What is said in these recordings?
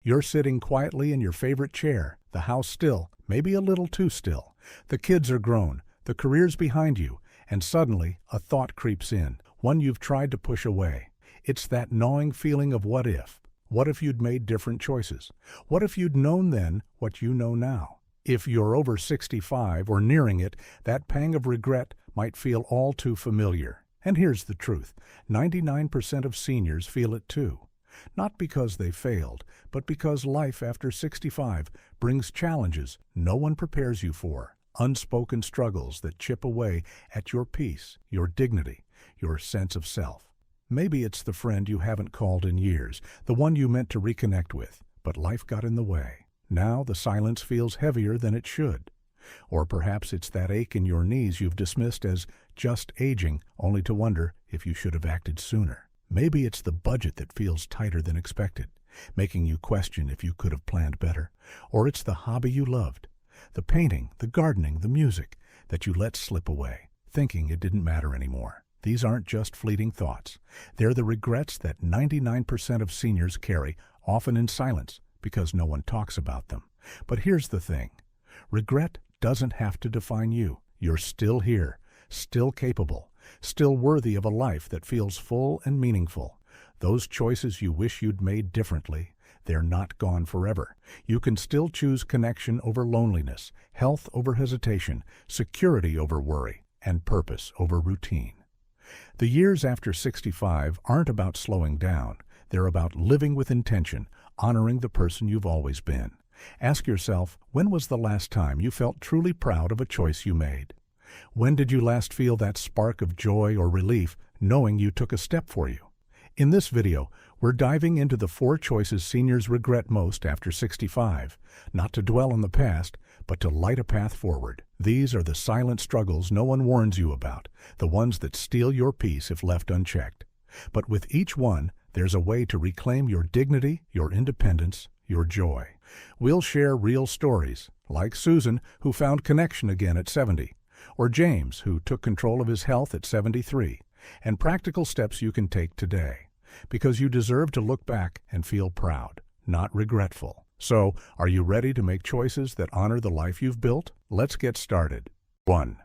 You're sitting quietly in your favorite chair, the house still, maybe a little too still. The kids are grown, the career's behind you, and suddenly a thought creeps in, one you've tried to push away. It's that gnawing feeling of what if. What if you'd made different choices? What if you'd known then what you know now? If you're over 65 or nearing it, that pang of regret might feel all too familiar. And here's the truth, 99% of seniors feel it too. Not because they failed, but because life after 65 brings challenges no one prepares you for, unspoken struggles that chip away at your peace, your dignity, your sense of self. Maybe it's the friend you haven't called in years, the one you meant to reconnect with, but life got in the way. Now the silence feels heavier than it should. Or perhaps it's that ache in your knees you've dismissed as just aging, only to wonder if you should have acted sooner. Maybe it's the budget that feels tighter than expected, making you question if you could have planned better. Or it's the hobby you loved, the painting, the gardening, the music, that you let slip away, thinking it didn't matter anymore. These aren't just fleeting thoughts. They're the regrets that 99% of seniors carry, often in silence, because no one talks about them. But here's the thing. Regret doesn't have to define you. You're still here, still capable, still worthy of a life that feels full and meaningful. Those choices you wish you'd made differently, they're not gone forever. You can still choose connection over loneliness, health over hesitation, security over worry, and purpose over routine. The years after 65 aren't about slowing down. They're about living with intention, honoring the person you've always been. Ask yourself, when was the last time you felt truly proud of a choice you made? When did you last feel that spark of joy or relief, knowing you took a step for you? In this video, we're diving into the 4 choices seniors regret most after 65, not to dwell on the past, but to light a path forward. These are the silent struggles no one warns you about, the ones that steal your peace if left unchecked. But with each one, there's a way to reclaim your dignity, your independence, your joy. We'll share real stories, like Susan, who found connection again at 70, or James, who took control of his health at 73, and practical steps you can take today, because you deserve to look back and feel proud, not regretful. So, are you ready to make choices that honor the life you've built? Let's get started. 1.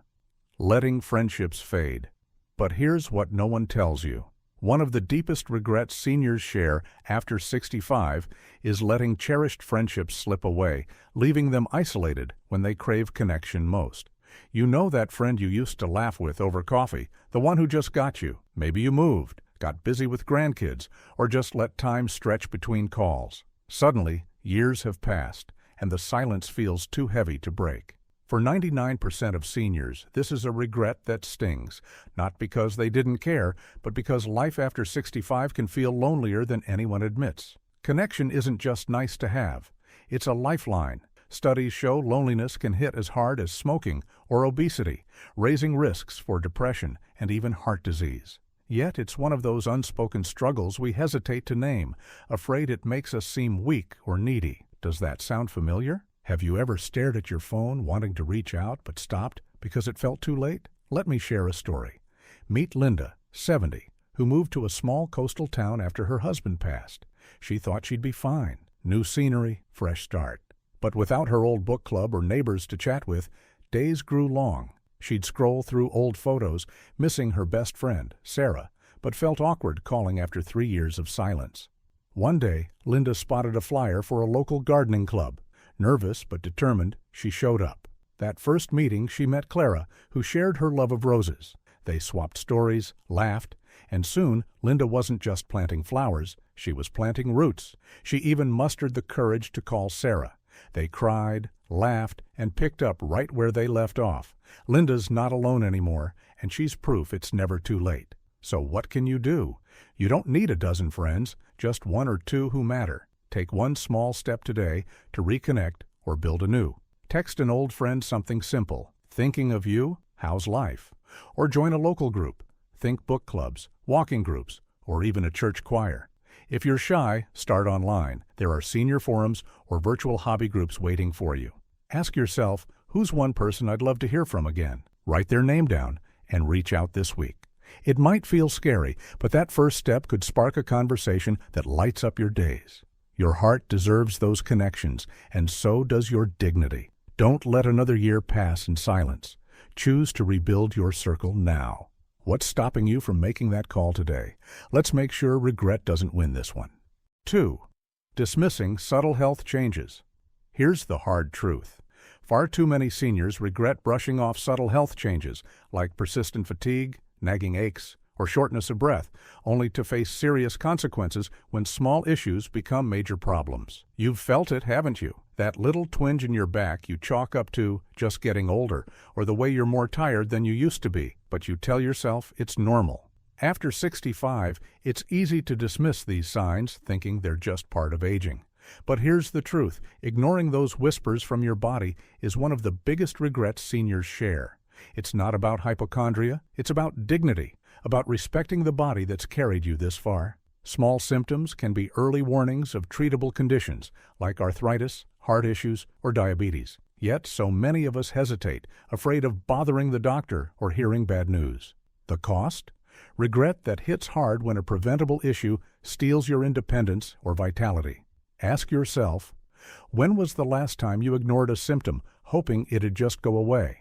Letting friendships fade. But here's what no one tells you. One of the deepest regrets seniors share after 65 is letting cherished friendships slip away, leaving them isolated when they crave connection most. You know that friend you used to laugh with over coffee, the one who just got you. Maybe you moved, got busy with grandkids, or just let time stretch between calls. Suddenly, years have passed, and the silence feels too heavy to break. For 99% of seniors, this is a regret that stings, not because they didn't care, but because life after 65 can feel lonelier than anyone admits. Connection isn't just nice to have. It's a lifeline. Studies show loneliness can hit as hard as smoking or obesity, raising risks for depression and even heart disease. Yet it's one of those unspoken struggles we hesitate to name, afraid it makes us seem weak or needy. Does that sound familiar? Have you ever stared at your phone wanting to reach out but stopped because it felt too late? Let me share a story. Meet Linda, 70, who moved to a small coastal town after her husband passed. She thought she'd be fine. New scenery, fresh start. But without her old book club or neighbors to chat with, days grew long. She'd scroll through old photos, missing her best friend, Sarah, but felt awkward calling after 3 years of silence. One day, Linda spotted a flyer for a local gardening club. Nervous but determined, she showed up. That first meeting, she met Clara, who shared her love of roses. They swapped stories, laughed, and soon Linda wasn't just planting flowers, she was planting roots. She even mustered the courage to call Sarah. They cried, laughed, and picked up right where they left off. Linda's not alone anymore, and she's proof it's never too late. So what can you do? You don't need a dozen friends, just 1 or 2 who matter. Take one small step today to reconnect or build anew. Text an old friend something simple. Thinking of you? How's life? Or join a local group. Think book clubs, walking groups, or even a church choir. If you're shy, start online. There are senior forums or virtual hobby groups waiting for you. Ask yourself, who's one person I'd love to hear from again? Write their name down and reach out this week. It might feel scary, but that first step could spark a conversation that lights up your days. Your heart deserves those connections, and so does your dignity. Don't let another year pass in silence. Choose to rebuild your circle now. What's stopping you from making that call today? Let's make sure regret doesn't win this one. 2. Dismissing subtle health changes. Here's the hard truth. Far too many seniors regret brushing off subtle health changes, like persistent fatigue, nagging aches, or shortness of breath, only to face serious consequences when small issues become major problems. You've felt it, haven't you? That little twinge in your back you chalk up to just getting older, or the way you're more tired than you used to be, but you tell yourself it's normal. After 65, it's easy to dismiss these signs, thinking they're just part of aging. But here's the truth. Ignoring those whispers from your body is one of the biggest regrets seniors share. It's not about hypochondria, it's about dignity, about respecting the body that's carried you this far. Small symptoms can be early warnings of treatable conditions like arthritis, heart issues, or diabetes. Yet so many of us hesitate, afraid of bothering the doctor or hearing bad news. The cost? Regret that hits hard when a preventable issue steals your independence or vitality. Ask yourself, when was the last time you ignored a symptom, hoping it'd just go away?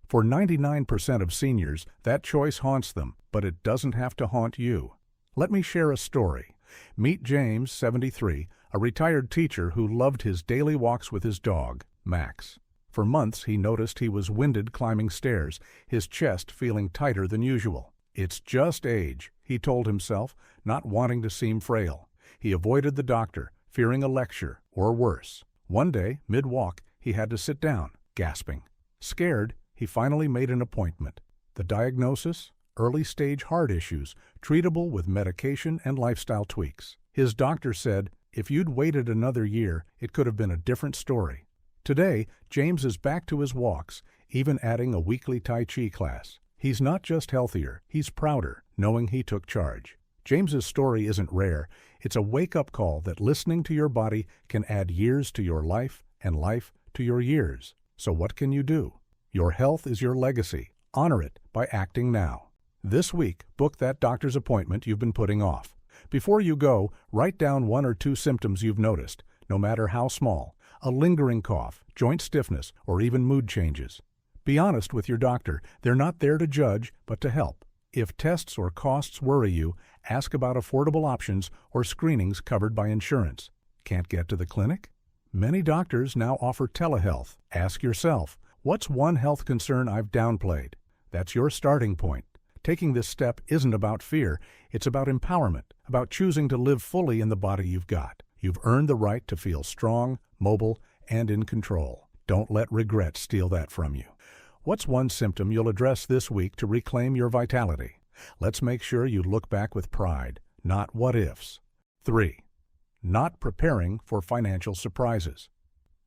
For 99% of seniors, that choice haunts them, but it doesn't have to haunt you. Let me share a story. Meet James, 73, a retired teacher who loved his daily walks with his dog, Max. For months, he noticed he was winded climbing stairs, his chest feeling tighter than usual. It's just age, he told himself, not wanting to seem frail. He avoided the doctor, fearing a lecture, or worse. One day, mid-walk, he had to sit down, gasping. Scared, he finally made an appointment. The diagnosis? Early-stage heart issues, treatable with medication and lifestyle tweaks. His doctor said, if you'd waited another year, it could have been a different story. Today, James is back to his walks, even adding a weekly Tai Chi class. He's not just healthier, he's prouder, knowing he took charge. James's story isn't rare. It's a wake-up call that listening to your body can add years to your life and life to your years. So what can you do? Your health is your legacy. Honor it by acting now. This week, book that doctor's appointment you've been putting off. Before you go, write down 1 or 2 symptoms you've noticed, no matter how small. A lingering cough, joint stiffness, or even mood changes. Be honest with your doctor. They're not there to judge, but to help. If tests or costs worry you, ask about affordable options or screenings covered by insurance. Can't get to the clinic? Many doctors now offer telehealth. Ask yourself, what's one health concern I've downplayed? That's your starting point. Taking this step isn't about fear, it's about empowerment, about choosing to live fully in the body you've got. You've earned the right to feel strong, mobile, and in control. Don't let regret steal that from you. What's one symptom you'll address this week to reclaim your vitality? Let's make sure you look back with pride, not what-ifs. 3. Not preparing for financial surprises.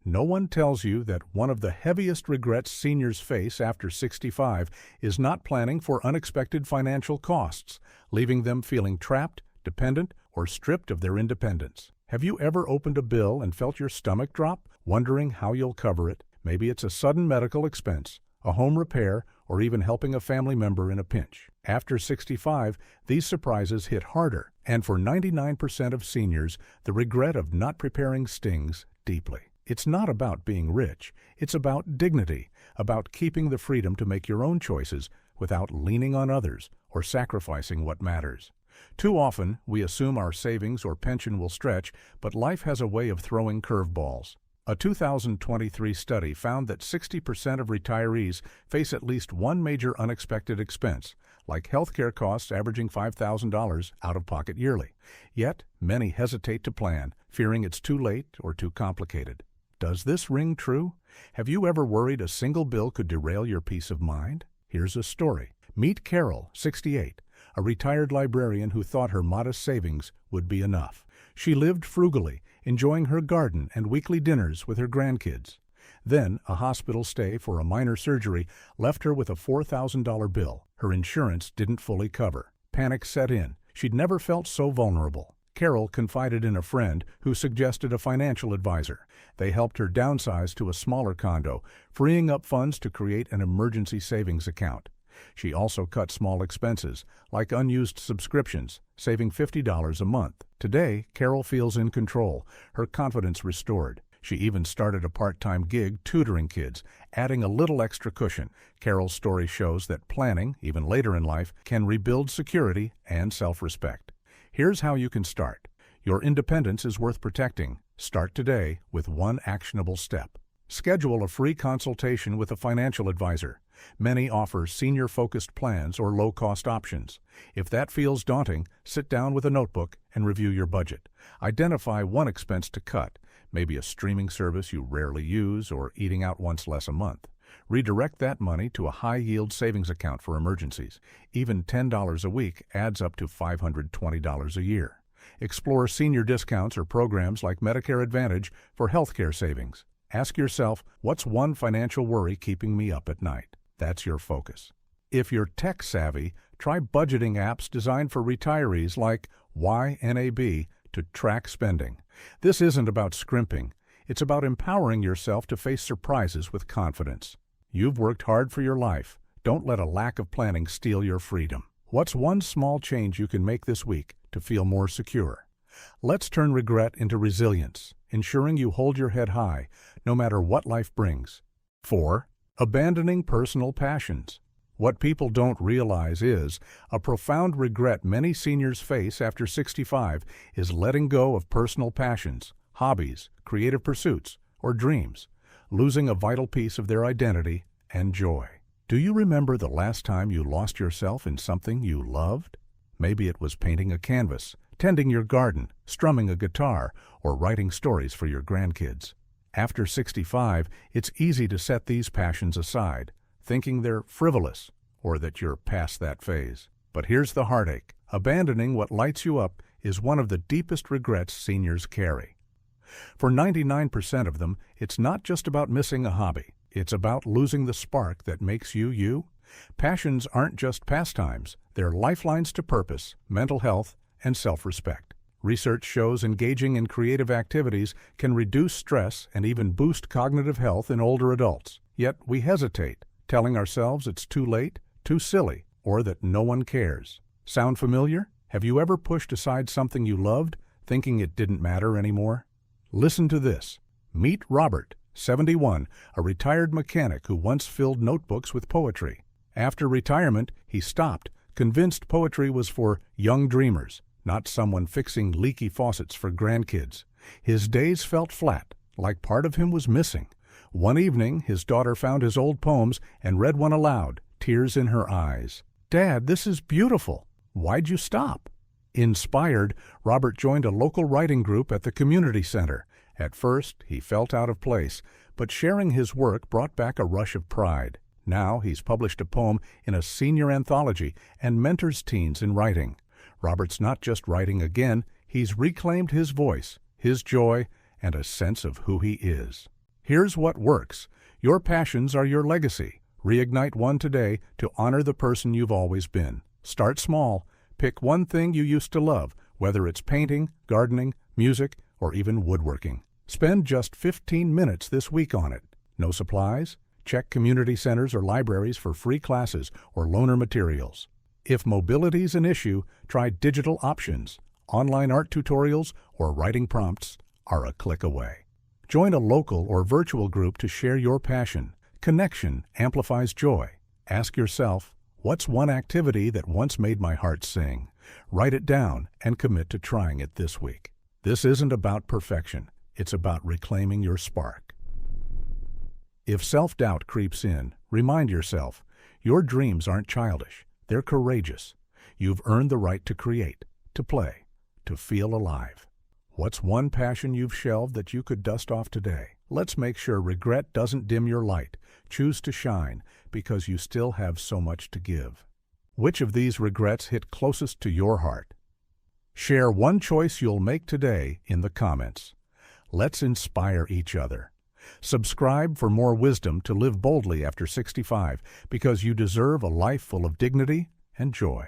No one tells you that one of the heaviest regrets seniors face after 65 is not planning for unexpected financial costs, leaving them feeling trapped, dependent, or stripped of their independence. Have you ever opened a bill and felt your stomach drop, wondering how you'll cover it? Maybe it's a sudden medical expense, a home repair, or even helping a family member in a pinch. After 65, these surprises hit harder, and for 99% of seniors, the regret of not preparing stings deeply. It's not about being rich, it's about dignity, about keeping the freedom to make your own choices without leaning on others or sacrificing what matters. Too often, we assume our savings or pension will stretch, but life has a way of throwing curveballs. A 2023 study found that 60% of retirees face at least one major unexpected expense, like healthcare costs averaging $5,000 out of pocket yearly. Yet, many hesitate to plan, fearing it's too late or too complicated. Does this ring true? Have you ever worried a single bill could derail your peace of mind? Here's a story. Meet Carol, 68, a retired librarian who thought her modest savings would be enough. She lived frugally, enjoying her garden and weekly dinners with her grandkids. Then, a hospital stay for a minor surgery left her with a $4,000 bill her insurance didn't fully cover. Panic set in. She'd never felt so vulnerable. Carol confided in a friend who suggested a financial advisor. They helped her downsize to a smaller condo, freeing up funds to create an emergency savings account. She also cut small expenses, like unused subscriptions, saving $50 a month. Today, Carol feels in control, her confidence restored. She even started a part-time gig tutoring kids, adding a little extra cushion. Carol's story shows that planning, even later in life, can rebuild security and self-respect. Here's how you can start. Your independence is worth protecting. Start today with one actionable step. Schedule a free consultation with a financial advisor. Many offer senior-focused plans or low-cost options. If that feels daunting, sit down with a notebook and review your budget. Identify one expense to cut, maybe a streaming service you rarely use or eating out once less a month. Redirect that money to a high-yield savings account for emergencies. Even $10 a week adds up to $520 a year. Explore senior discounts or programs like Medicare Advantage for healthcare savings. Ask yourself, what's one financial worry keeping me up at night? That's your focus. If you're tech-savvy, try budgeting apps designed for retirees like YNAB to track spending. This isn't about scrimping. It's about empowering yourself to face surprises with confidence. You've worked hard for your life. Don't let a lack of planning steal your freedom. What's one small change you can make this week to feel more secure? Let's turn regret into resilience, ensuring you hold your head high, no matter what life brings. 4. Abandoning personal passions. What people don't realize is a profound regret many seniors face after 65 is letting go of personal passions, hobbies, creative pursuits, or dreams, losing a vital piece of their identity and joy. Do you remember the last time you lost yourself in something you loved? Maybe it was painting a canvas, tending your garden, strumming a guitar, or writing stories for your grandkids. After 65, it's easy to set these passions aside, thinking they're frivolous or that you're past that phase. But here's the heartache. Abandoning what lights you up is one of the deepest regrets seniors carry. For 99% of them, it's not just about missing a hobby. It's about losing the spark that makes you you. Passions aren't just pastimes. They're lifelines to purpose, mental health, and self-respect. Research shows engaging in creative activities can reduce stress and even boost cognitive health in older adults. Yet we hesitate, telling ourselves it's too late, too silly, or that no one cares. Sound familiar? Have you ever pushed aside something you loved, thinking it didn't matter anymore? Listen to this. Meet Robert, 71, a retired mechanic who once filled notebooks with poetry. After retirement, he stopped, convinced poetry was for young dreamers, not someone fixing leaky faucets for grandkids. His days felt flat, like part of him was missing. One evening, his daughter found his old poems and read one aloud, tears in her eyes. "Dad, this is beautiful. Why'd you stop?" Inspired, Robert joined a local writing group at the community center. At first, he felt out of place, but sharing his work brought back a rush of pride. Now he's published a poem in a senior anthology and mentors teens in writing. Robert's not just writing again, he's reclaimed his voice, his joy, and a sense of who he is. Here's what works. Your passions are your legacy. Reignite one today to honor the person you've always been. Start small. Pick one thing you used to love, whether it's painting, gardening, music, or even woodworking. Spend just 15 minutes this week on it. No supplies? Check community centers or libraries for free classes or loaner materials. If mobility's an issue, try digital options. Online art tutorials or writing prompts are a click away. Join a local or virtual group to share your passion. Connection amplifies joy. Ask yourself, what's one activity that once made my heart sing? Write it down and commit to trying it this week. This isn't about perfection. It's about reclaiming your spark. If self-doubt creeps in, remind yourself, your dreams aren't childish. They're courageous. You've earned the right to create, to play, to feel alive. What's one passion you've shelved that you could dust off today? Let's make sure regret doesn't dim your light. Choose to shine, because you still have so much to give. Which of these regrets hit closest to your heart? Share one choice you'll make today in the comments. Let's inspire each other. Subscribe for more wisdom to live boldly after 65, because you deserve a life full of dignity and joy.